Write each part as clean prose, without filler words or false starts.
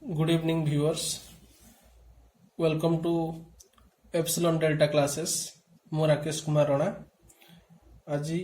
Good evening, viewers. Welcome to Epsilon Delta classes. ମୁଁ ରାକେଶ କୁମାର ରଣା। ଆଜି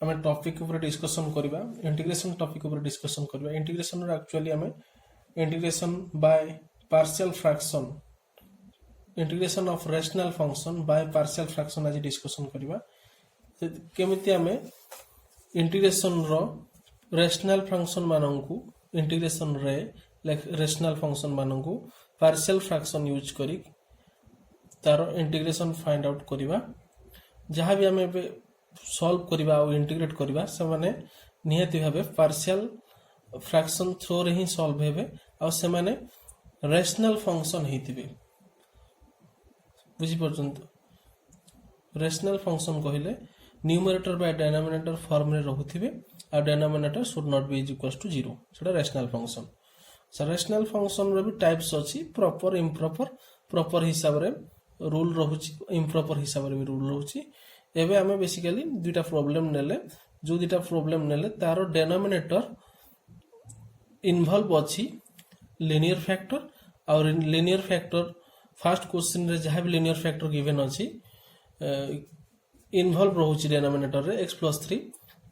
ଆମେ ଟପିକ ଉପରେ ଡିସ୍କସନ କରିବା, ଇଣ୍ଟିଗ୍ରେସନ ଟପିକ ଉପରେ ଡିସ୍କସନ କରିବା। ଇଣ୍ଟିଗ୍ରେସନ ର ଆକ୍ଚୁଆଲି ଆମେ integration by partial fraction, integration of rational function by partial fraction आज डिस्कशन करबा। केमिति हमें इंटीग्रेशन रो रेशनल फंक्शन मानंकु इंटीग्रेशन रे रेशनल फंक्शन मानंकु पार्शियल फ्रैक्शन यूज करी तार इंटीग्रेशन फाइंड आउट करबा। जहाँ भी हमें सॉल्व करबा और इंटीग्रेट करबा से माने नियति भाबे पार्शियल फ्रैक्शन थ्रू रे ही सॉल्व हेबे और से माने रेशनल फंक्शन हेतिबे। बुझी पर्यंत रेशनल फंक्शन कहले न्यूमरेटर बाय डिनोमिनेटर फॉर्म रे रहउथिबे और denominator should not be is equal to 0। सेटा rational function. So rational function रे भी टाइप्स अछि, प्रॉपर इम्प्रॉपर। प्रॉपर हिसाब रे रूल रहउछि, इम्प्रॉपर हिसाब रे भी रूल रहउछि। एबे हमें बेसिकली दुटा प्रॉब्लम नेले, जो दुटा प्रॉब्लम नेले तारो डिनोमिनेटर इन्वॉल्व अछि लिनियर फैक्टर और लिनियर फैक्टर फर्स्ट क्वेश्चन रे जहाँ भी लिनियर फैक्टर गिवन अछि इन्वॉल्व रहउछि डिनोमिनेटर रे x+3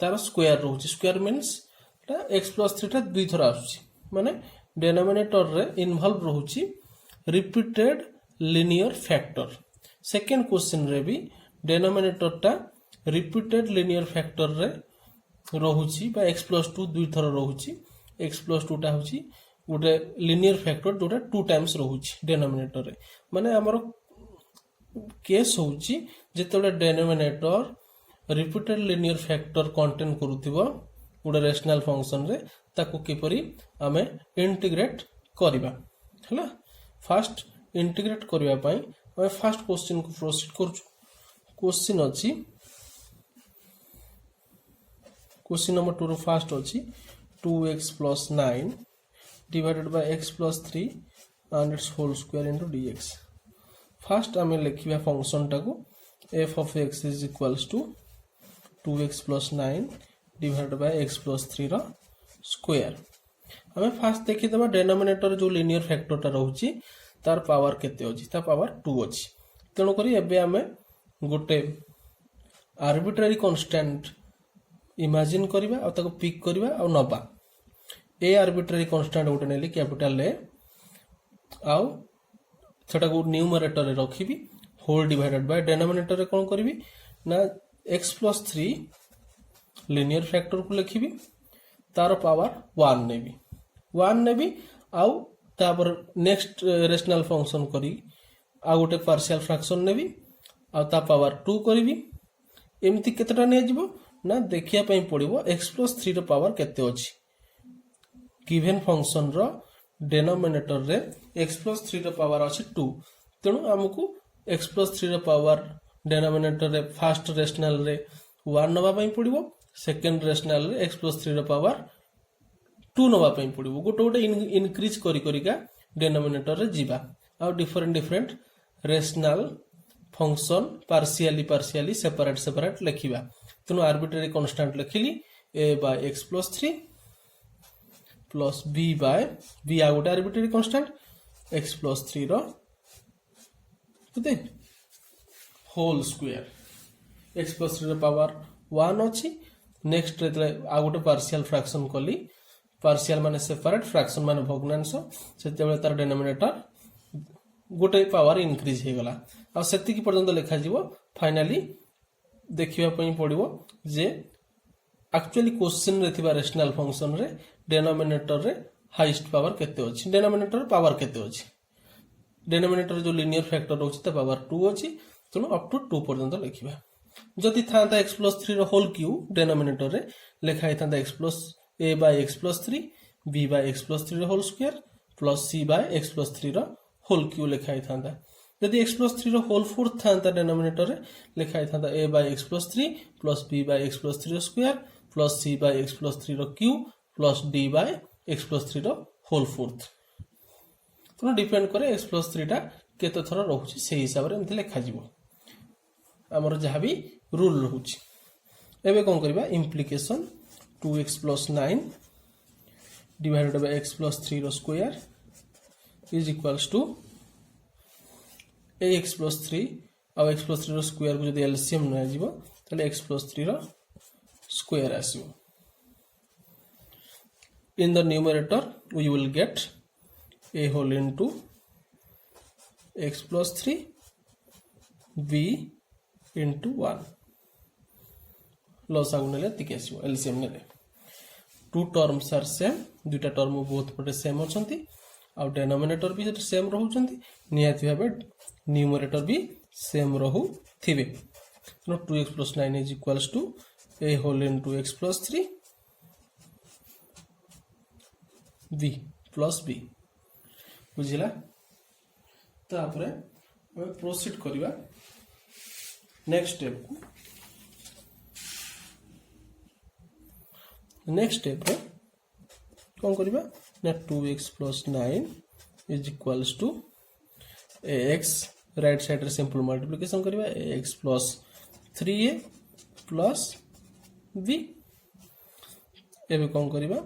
तार स्क्वायर रहउछि। स्क्वायर मींस x+3 टा दुई थरा आछुछि, माने डिनोमिनेटर रे इन्वॉल्व रहउछि repeated linear factor. Second question रे भी डिनोमिनेटर टा रिपीटेड लिनियर फैक्टर रे रहउछि बा x+2 दुई थरा रहउछि। x+2 टा होछि गोटे लिनियर फैक्टर जोटा 2 टाइम्स रहउछि डिनोमिनेटर रे। माने हमर केस होउछि जेतले denominator repeated linear factor contain करूथिबो गोटे रेशनल फंक्शन रे ताको किपरि हमें इंटीग्रेट करबा। हला फर्स्ट इंटीग्रेट करबा पई हम फर्स्ट क्वेश्चन को प्रोसीड करछु। क्वेश्चन अछि क्वेश्चन नंबर 2 रो फर्स्ट अछि 2x + 9 divided by x+3 and its whole square into dx। First हमें लिखिबा फंक्शन टाको f of x is equals to 2x + 9 divided by x+3 रो square. हमें first देखि दबा denominator जो linear factor टा रहउची तार पावर केते अछि, ता पावर 2 अछि। तेनो करी एबे हमें गोटे आर्बिट्रेरी कांस्टेंट इमेजिन करबा और ताको पिक करबा और नबा। ए आर्बिट्रेरी कांस्टेंट गोटे नेली कैपिटल ए आउ सेटा को न्यूमरेटर रे रखिबी होल डिवाइडेड बाय डिनोमिनेटर रे कोन करबी ना x+3 लिनियर फैक्टर को लिखिबी तार पावर 1 नेबी आउ तापर नेक्स्ट रेशनल फंक्शन करी आ गोटे पार्शियल फ्रैक्शन नेबी आ ता पावर 2 करबी। एमती केतेटा ने जिवो ना देखिया पई पड़िबो x+3 रो पावर केते अछि। गिवन फंक्शन रो डिनोमिनेटर रे x+3 रो पावर अछि 2, तेनु हमकु x+3 रो पावर डिनोमिनेटर रे फर्स्ट रेशनल रे 1 नबा पई पड़िबो, सेकंड रेशनल रे x+3 रो पावर 2 नबा पई पड़िबो। गोटे इंक्रीज करी करिका डिनोमिनेटर रे जीवा आ different rational function partially separate लिखिबा। तेनु आर्बिट्रेरी कांस्टेंट लिखिली a by x+3 plus b by b आ गोटे आर्बिट्रेरी कांस्टेंट x+3 रो केते होल स्क्वायर। x+3 रो पावर 1 अछि। नेक्स्ट रे आ गोटे पार्शियल फ्रैक्शन कली, पार्शियल माने सेपरेट, फ्रैक्शन माने भग्नांश, सेते बेले तार डिनोमिनेटर गोटे पावर इंक्रीज हे गला आ सेति की पर्यंत लिखा जीवो। फाइनली देखिबा पई पड़िबो जे एक्चुअली क्वेश्चन रे थिबा रेशनल फंक्शन रे डिनोमिनेटर रे हाईएस्ट पावर केते अछि, डिनोमिनेटर पावर केते अछि। डिनोमिनेटर जो लिनियर फैक्टर होछि त पावर 2 अछि, तनो अप टू 2 पर्यंत लिखिबा। जदि थांता x+3 रो होल क्यूब डिनोमिनेटर रे लिखा हितांता a by x+3 b by x+3 रो whole square plus c by x+3 रो होल क्यूब लिखा हितांता। यदि x+3 रो होल फोर्थ थांता डिनोमिनेटर रे लिखा हितांता a by x+3 plus b by x+3 रो square plus c by x+3 रो cube plus d by x+3 रो होल फोर्थ। तो डिपेंड करे x+3 टा केते थरा रहउछि से हिसाब रे एमथि लिखा जिवो हमर जहाँ भी रूल रहउछि। एबे कोन करबा implication 2x + 9 divided by x plus 3 रो square is equals to X plus 3 आउ एक्स प्लस 3 स्क्वायर को जब एलसीएम नियाजिबो ताले एक्स प्लस 3 रो स्क्वायर आसीबो. In the numerator we will get a whole into x plus 3 b into 1 लसागु नेले तिके आसीबो एलसीएम नेले. टू टर्म्स आर सेम, दुटा टर्म बोथ पटे सेम अछंती आ डिनोमिनेटर भी सेम रहउचंती, नियाति भाबे न्यूमरेटर भी सेम रहउ थिबे. No 2x plus 9 is equals to a whole into x plus 3 b plus b. बुझिला. तापरे हम प्रोसीड करिवा नेक्स्ट स्टेप को. नेक्स्ट स्टेप रे कौन करिवा ना 2x plus 9 is equals to ax right side रे सिंपल मल्टीप्लिकेशन करिवा ax plus 3a plus b. एबे कौन करिवा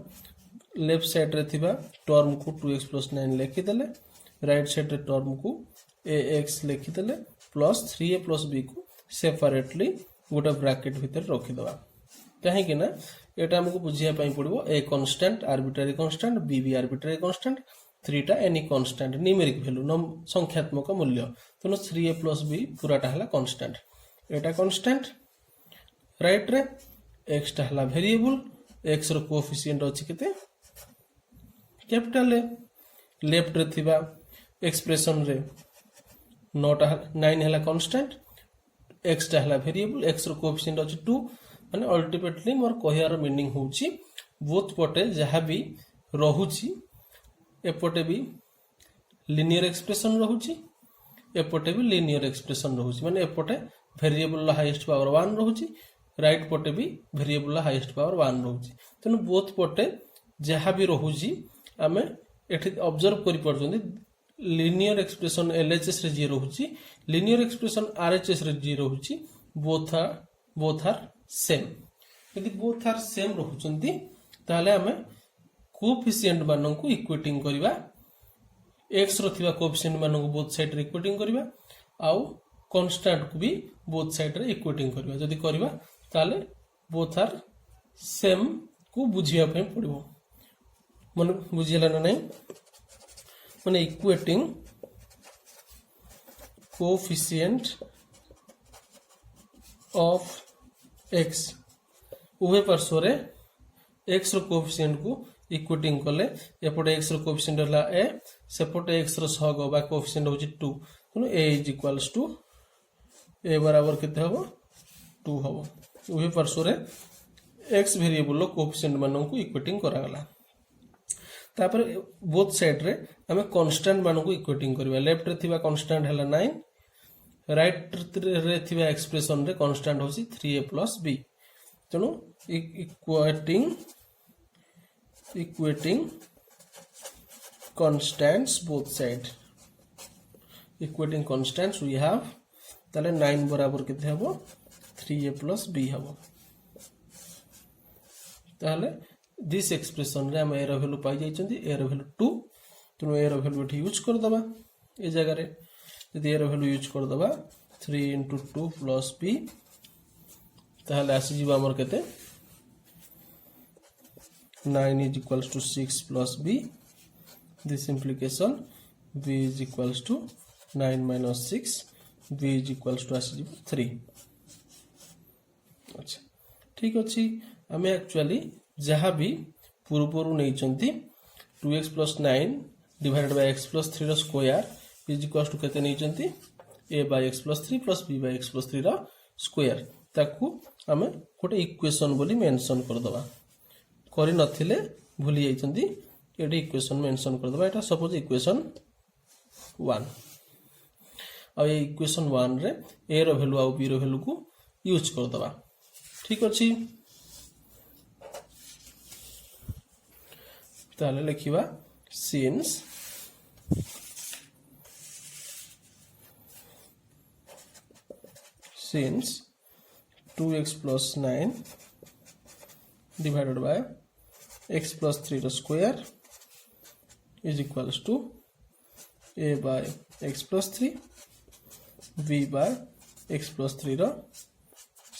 लेफ्ट साइड रे थिबा टर्म को 2x plus 9 लिखि देले, राइट साइड रे टर्म को ax लिखि देले प्लस 3a plus b को सेपरेटली गोटे ब्रैकेट भीतर रखि दवा. कहीं कि ना एटा हमको बुझिया पई पड़बो a constant arbitrary constant, b भी आर्बिट्ररी कांस्टेंट, 3 टा एनी कांस्टेंट न्यूमेरिक वैल्यू संख्यात्मक मूल्य. तो 3a plus b पूराटा हला कांस्टेंट, एटा कांस्टेंट राइट रे x टा हला वेरिएबल, x रो कोएफिशिएंट अछि केते कैपिटल ए. लेफ्ट रे थिबा एक्सप्रेशन रे 9 हला कांस्टेंट, x टा हला वेरिएबल, x रो कोएफिशिएंट अछि 2. माने अल्टीमेटली मोर कहियार मीनिंग होउची बोथ पटे जहा भी रहुची एपटे भी लिनियर एक्सप्रेशन रहुची, एपटे भी लिनियर एक्सप्रेशन रहुची. माने एपटे वेरिएबल ला हाईएस्ट पावर 1 रहुची, राइट पटे भी वेरिएबल ला हाईएस्ट पावर 1 रहुची. तनु बोथ पटे जहा भी रहुची आमे एठी ऑब्जर्व करि परजोंदी लिनियर एक्सप्रेशन एलएचएस रे जे रहुची, लिनियर एक्सप्रेशन आरएचएस रे जे रहुची, बोथ आर सेम. यदि बोथ आर सेम रहुचंती ताले हमें कोएफिशिएंट मानन को इक्वेटिंग करिवा, x रो थिबा कोएफिशिएंट मानन को बोथ साइड रे इक्वेटिंग करिवा आउ कांस्टेंट को भी बोथ साइड रे इक्वेटिंग करिवा. जदि करिवा ताले बोथ आर सेम को बुझिया पे पड़िबो. मन बुझिला ना नहीं माने इक्वेटिंग कोएफिशिएंट ऑफ x उभय पार्श्व रे x रो कोएफिशिएंट को इक्वेटिंग कले एपटे x रो कोएफिशिएंट हला a, सेपटे x रो सहग बा कोएफिशिएंट होची 2. तो a is equals to a बराबर केते हबो 2 हबो. उभय पार्श्व रे x वेरिएबल रो कोएफिशिएंट मानन को इक्वेटिंग करा गला. तापर बोथ साइड रे हमें कांस्टेंट मानन को इक्वेटिंग करबा. लेफ्ट रे थिबा कांस्टेंट हला 9, राइट रे थिबा एक्सप्रेशन रे कांस्टेंट होसी 3a plus b. तनो equating constants both side, equating constants we have ताले 9 बराबर केते हबो 3a plus b हबो. ताले दिस एक्सप्रेशन रे हम a रो वैल्यू पाई जाइछंती, a रो वैल्यू 2. तनो a रो वैल्यू एठी यूज कर दबा ए जगह रे. यदि a रो वैल्यू यूज कर दबा 3 into 2 plus b ताले आसी जीवा हमर केते 9 is equals to 6 plus b. This implication b is equals to 9 minus 6, b is equals to आसी जीवा 3. अच्छा ठीक अछि. हमें एक्चुअली जहाँ भी पूर्वरु नहीं चंती 2x plus 9 divided by x plus 3 रो स्क्वायर is equals to केते नहीं चंती a by x plus 3 plus b by x plus 3 रो स्क्वायर. ताकू हमें गोटे इक्वेशन बोली मेंशन कर दबा. करि नथिले भूली जाइचंती एडी इक्वेशन मेंशन कर दबा. एटा सपोज इक्वेशन 1 आ ये इक्वेशन 1 रे a रो वैल्यू आ b रो वैल्यू को यूज कर दबा. ठीक अछि. ताले लिखिबा since since 2x plus 9 divided by x plus 3 square is equals to a by x plus 3 v by x plus 3 row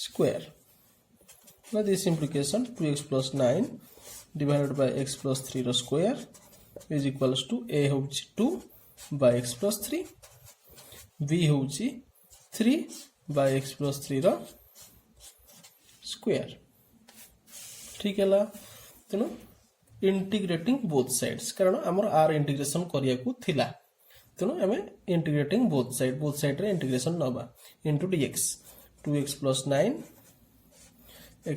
square. Now this implication 2x plus 9 divided by x plus 3 row square is equals to a होउची 2 by x plus 3 v होउची 3 by x plus 3 row square. ठीक है ला तेनो integrating both sides कारण हमर are integration करिया को थिला तेनो हमें इंटीग्रेटिंग बोथ साइड रे इंटीग्रेशन नबा into dx 2x plus 9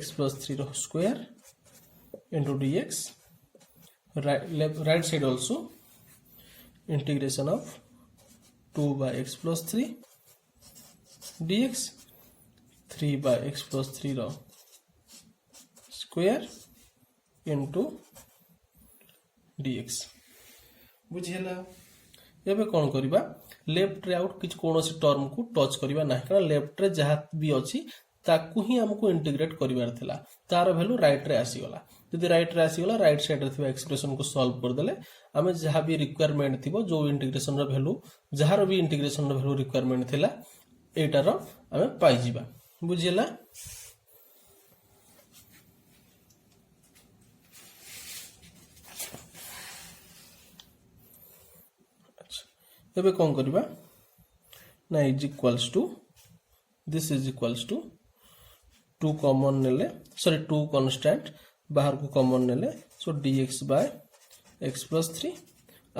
x plus 3 रो square into dx right side also integration of 2 by x plus 3 dx 3 by x plus 3 रो स्क्वायर इनटू dx बुझिला एबे कोन करबा लेफ्ट रे आउट किछ कोनोसी टर्म को टच करबा ना कारण लेफ्ट रे जहा भी अछि ताकू ही हमको इंटीग्रेट करिवार थिला तार वैल्यू राइट रे आसी गला यदि राइट रे आसी गला राइट साइड रे थिबा एक्सप्रेशन को सॉल्व कर देले हमें जहा भी रिक्वायरमेंट थिबो जो इंटीग्रेशन रो वैल्यू जहार भी इंटीग्रेशन रो वैल्यू रिक्वायरमेंट थिला एटार हमें पाई जिबा बुझिला। एबे कौन करिबा ना is equals to this is equals to 2 common नेले सॉरी 2 कांस्टेंट बाहर को कॉमन नेले सो dx by x plus 3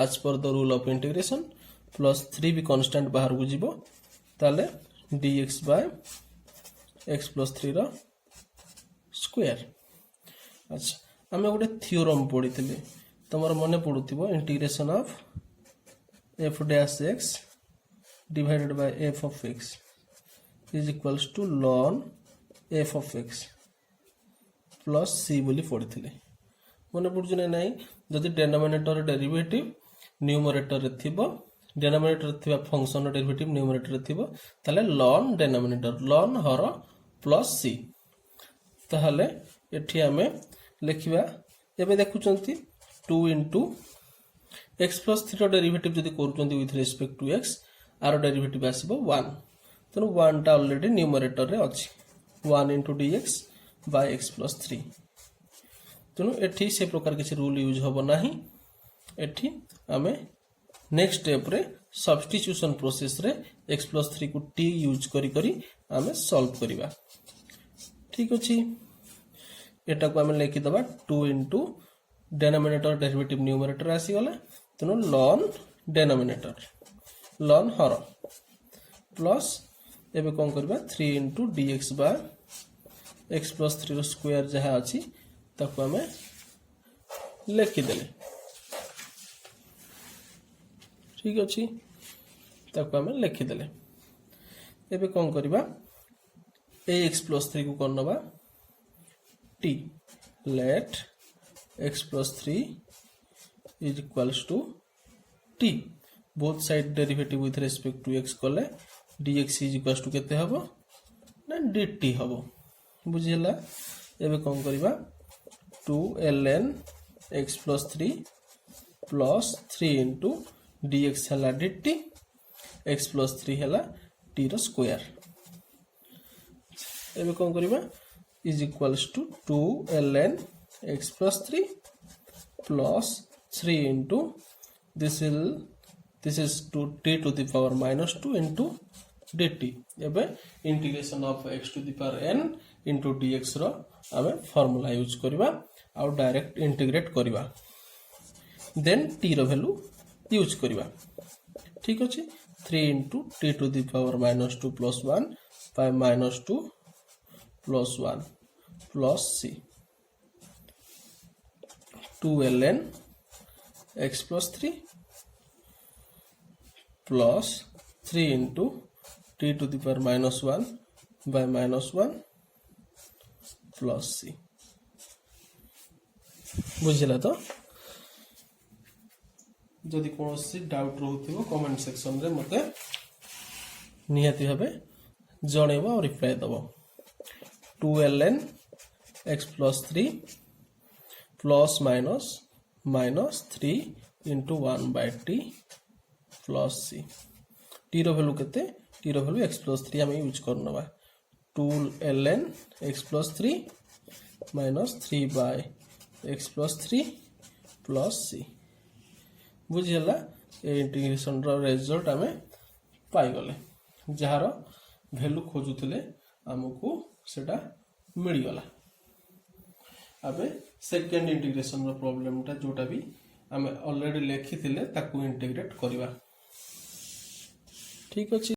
as per the rule of integration plus 3 भी कांस्टेंट बाहर को जीवो ताले dx by x plus 3 रो स्क्वायर। अच्छा हमें गोटे थ्योरम पढिथिले तमर मने पडुथिबो integration of f dash x divided by f of x is equals to ln f of x plus c बोली पढ़ी मन पड़ू ना नाई जदि डेनोमिनेटर डेरिवेटिव न्यूमरेटर थिबो डेनोमिनेटर थिबा फंक्शन डेरिवेटिव न्यूमरेटर थिबो ताले ln डेनोमिनेटर ln हर प्लस c ताले एठी हमें लिखिबा एबे देखुचंती 2 into x plus 3 डेरिवेटिव जदि करूचंती विथ रिस्पेक्ट टू x आर डेरिवेटिव आसीबो 1 तनो 1 टा ऑलरेडी न्यूमरेटर रे अछि 1 into dx by x plus 3 तनो एठी से प्रकार किसी रूल यूज होबो नाही एठी हमें नेक्स्ट स्टेप रे सब्स्टिट्यूशन प्रोसेस रे x plus 3 को t यूज करी करी हमें सॉल्व करिबा ठीक अछि एटा को हमें लिखि दबा 2 into डेनोमिनेटर डेरिवेटिव न्यूमरेटर आसी गला तनो ln डेनोमिनेटर ln हर प्लस एबे कोन करबा 3 into dx by x plus 3 रो स्क्वायर जहा अछि ताको हमें लिखि देले ठीक अछि ताको हमें लिखि देले एबे कोन करबा ax plus 3 को करनबा t let x plus 3 is equals to t both side derivative with respect to x कले dx is equals to केते हबो ना dt हबो बुझिला एबे कोन करबा 2 ln x plus 3 plus 3 into dx हला dt x plus 3 हला t रो स्क्वायर एबे कोन करबा is equals to 2 ln x plus 3 plus 3 into this is to t to the power minus 2 into dt एबे integration of x to the power n into dx रो हमें formula use करबा और direct integrate करबा then t रो value use करबा ठीक अछि 3 into t to the power minus 2 plus 1 by minus 2 plus 1 plus c 2 ln x plus 3 plus 3 into t to the power minus 1 by minus 1 plus c बुझिला तो जदि कोनोसी doubt रहउथिबो comment section रे मते निहाती भाबे जणेबो और रिप्लाई दबो 2 ln x plus 3 plus minus 3 into 1 by t plus C T value केते T value x plus 3 आम यूज करनवा 2ln x plus 3 minus 3 by x plus 3 plus C बुझीगला ए इंटीग्रेशन रो रिजल्ट आम पाइगले जार वैल्यू खोजुले आमको सेटा मिलगला। आबे सेकेंड इंटीग्रेशन रो प्रॉब्लम टा जोटा भी आम ऑलरेडी लिखी थिले ताकू इंटीग्रेट करवा ठीक अछि।